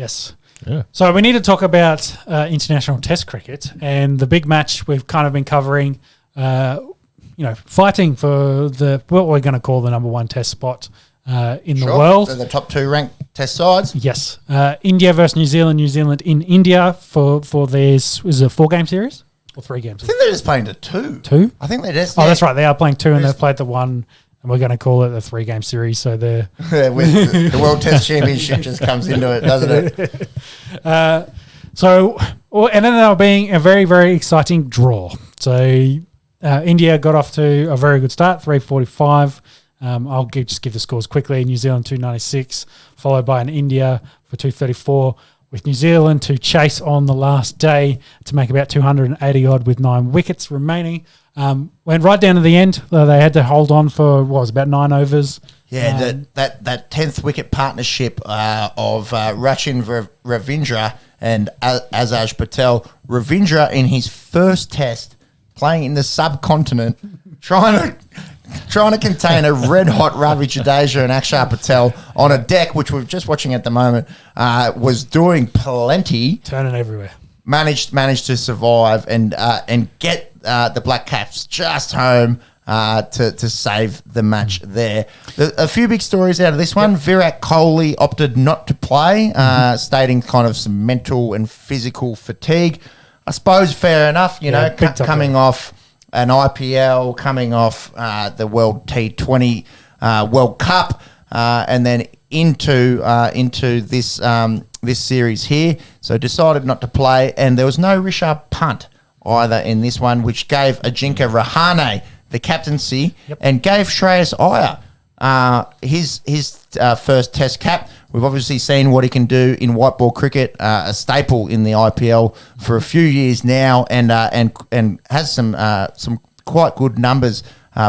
Yes. Yeah. So we need to talk about international test cricket and the big match we've kind of been covering, fighting for what we're going to call the number one test spot in the world. So the top two ranked test sides. Yes. India versus New Zealand. New Zealand in India for theirs, was it a 4-game series or 3 games? I think they're just playing to two. Two? I think they're just... Oh, that's right. They are playing 2 and they've played the 1. And we're going to call it the 3-game series. So they're... the World Test Championship just comes into it, doesn't it? It ended up being a very, very exciting draw. So India got off to a very good start, 345. I'll just give the scores quickly. New Zealand 296, followed by an India for 234, with New Zealand to chase on the last day to make about 280 odd with 9 wickets remaining. Went right down to the end. They had to hold on for about 9 overs. Yeah, that 10th wicket partnership of Rachin Ravindra and Azaj Patel. Ravindra in his first test playing in the subcontinent, trying to contain a red-hot Ravi Jadeja and Akshar Patel on a deck, which we're just watching at the moment, was doing plenty. Turning everywhere. Managed to survive and get the Black Caps just home to save the match there. A few big stories out of this one. Virat Kohli opted not to play, stating kind of some mental and physical fatigue. I suppose fair enough, coming off an IPL, coming off the World T20 World Cup, and then into this series here. So decided not to play, and there was no Rishabh Pant either in this one, which gave Ajinkya Rahane the captaincy and gave Shreyas Iyer his first Test cap. We've obviously seen what he can do in white ball cricket, a staple in the IPL for a few years now, and has some quite good numbers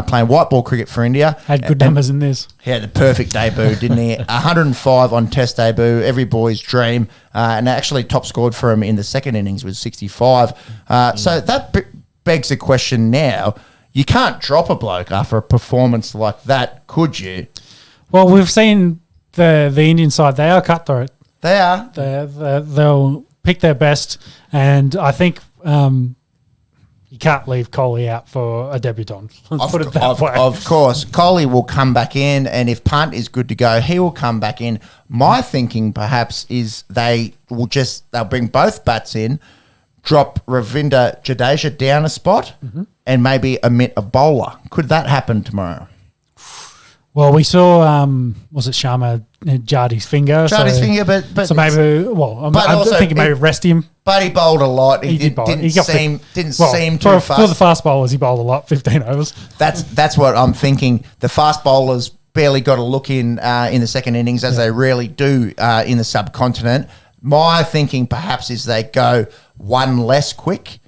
playing white ball cricket for India. Had good numbers in this. He had a perfect debut, didn't he? 105 on Test debut, every boy's dream, and actually top scored for him in the second innings was 65. So that begs the question now. You can't drop a bloke after a performance like that, could you? Well, we've seen the Indian side. They are cutthroat. They are. They'll pick their best, and I think you can't leave Kohli out for a debutant. Put it that way. Of course. Kohli will come back in, and if Pant is good to go, he will come back in. My thinking perhaps is they'll bring both bats in, drop Ravindra Jadeja down a spot, and maybe omit a bowler. Could that happen tomorrow? Well, we saw, was it Sharma Jadi's finger? Finger, but so maybe, I'm thinking maybe rest him. But he bowled a lot. He didn't seem too fast. For the fast bowlers, he bowled a lot, 15 overs. That's what I'm thinking. The fast bowlers barely got a look in the second innings, as they rarely do in the subcontinent. My thinking perhaps is they go one less quick,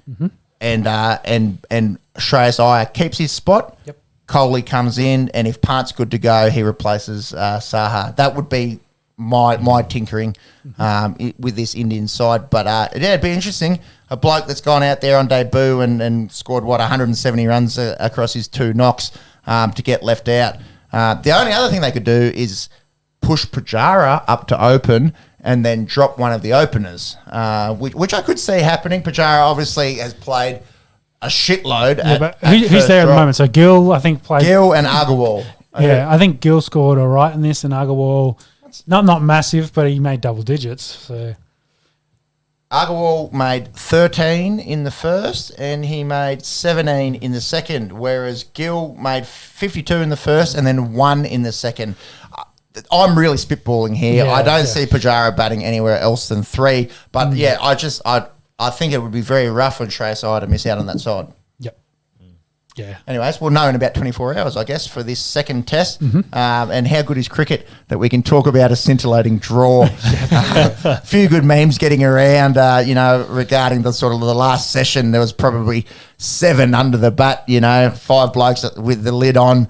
and Shreyas Iyer keeps his spot. Yep. Kohli comes in, and if Pant's good to go, he replaces Saha. That would be my tinkering with this Indian side. But it'd be interesting. A bloke that's gone out there on debut and scored 170 runs across his 2 knocks to get left out. The only other thing they could do is push Pujara up to open and then drop one of the openers, which I could see happening. Pujara obviously has played a shitload. Who's there at the moment? So Gill, I think, played... Gill and Agarwal. Yeah, I think Gill scored all right in this, and Agarwal, not massive, but he made double digits. So Agarwal made 13 in the first, and he made 17 in the second, whereas Gill made 52 in the first and then 1 in the second. I'm really spitballing here. I don't see Pujara batting anywhere else than 3, but I think it would be very rough on Shreyas Iyer to miss out on that side. Yep. Yeah. Anyways, we'll know in about 24 hours, I guess, for this second test. And how good is cricket that we can talk about a scintillating draw. A few good memes getting around, regarding the sort of the last session. There was probably 7 under the bat, 5 blokes with the lid on,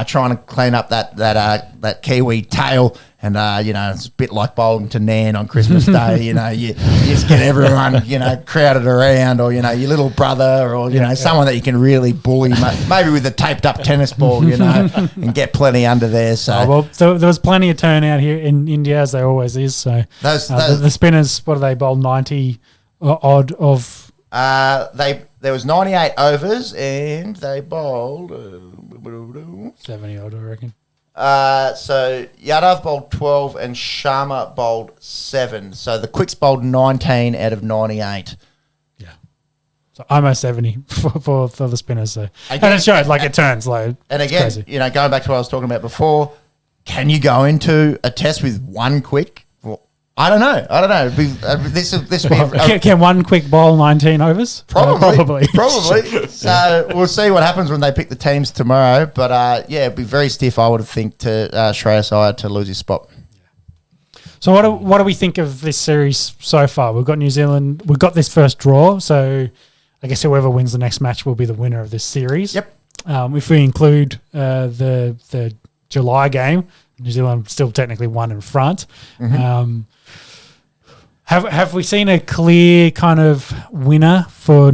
trying to clean up that Kiwi tail. And, it's a bit like bowling to Nan on Christmas Day. You just get everyone, crowded around, or, your little brother, or, someone that you can really bully, maybe with a taped up tennis ball, and get plenty under there. So, so there was plenty of turnout here in India, as there always is. So the spinners, what do they bowl, 90 odd of? There was 98 overs, and they bowled 70 odd, I reckon. So Yadav bowled 12 and Sharma bowled 7. So the Quicks bowled 19 out of 98. Yeah. So almost 70 for the spinners. So. Again, and it showed it turns. And again, going back to what I was talking about before, can you go into a test with one quick? Well, I don't know. This can one quick bowl 19 overs? Probably. So we'll see what happens when they pick the teams tomorrow. But it'd be very stiff, I would have think, to Shreyas Iyer to lose his spot. So what do we think of this series so far? We've got New Zealand. We've got this first draw. So I guess whoever wins the next match will be the winner of this series. Yep. If we include the July game, New Zealand still technically won in front. Mm-hmm. Have we seen a clear kind of winner for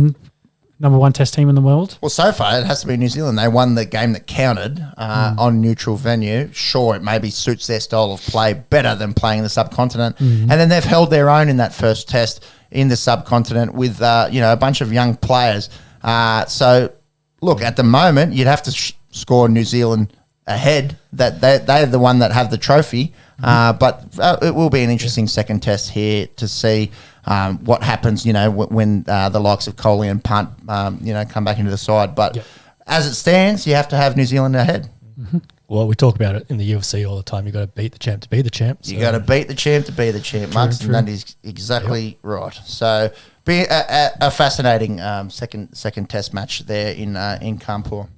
number one test team in the world? Well, so far it has to be New Zealand. They won the game that counted on neutral venue. Sure, it maybe suits their style of play better than playing in the subcontinent. Mm-hmm. And then they've held their own in that first test in the subcontinent with a bunch of young players. So, look, at the moment, you'd have to score New Zealand ahead. That they're the one that have the trophy. But it will be an interesting second test here to see what happens, when the likes of Kohli and Punt, come back into the side. But as it stands, you have to have New Zealand ahead. Mm-hmm. Well, we talk about it in the UFC all the time. You've got to beat the champ to be the champ. So. You got to beat the champ to be the champ, Marks, and that is exactly right. So, be a fascinating second test match there in Kanpur.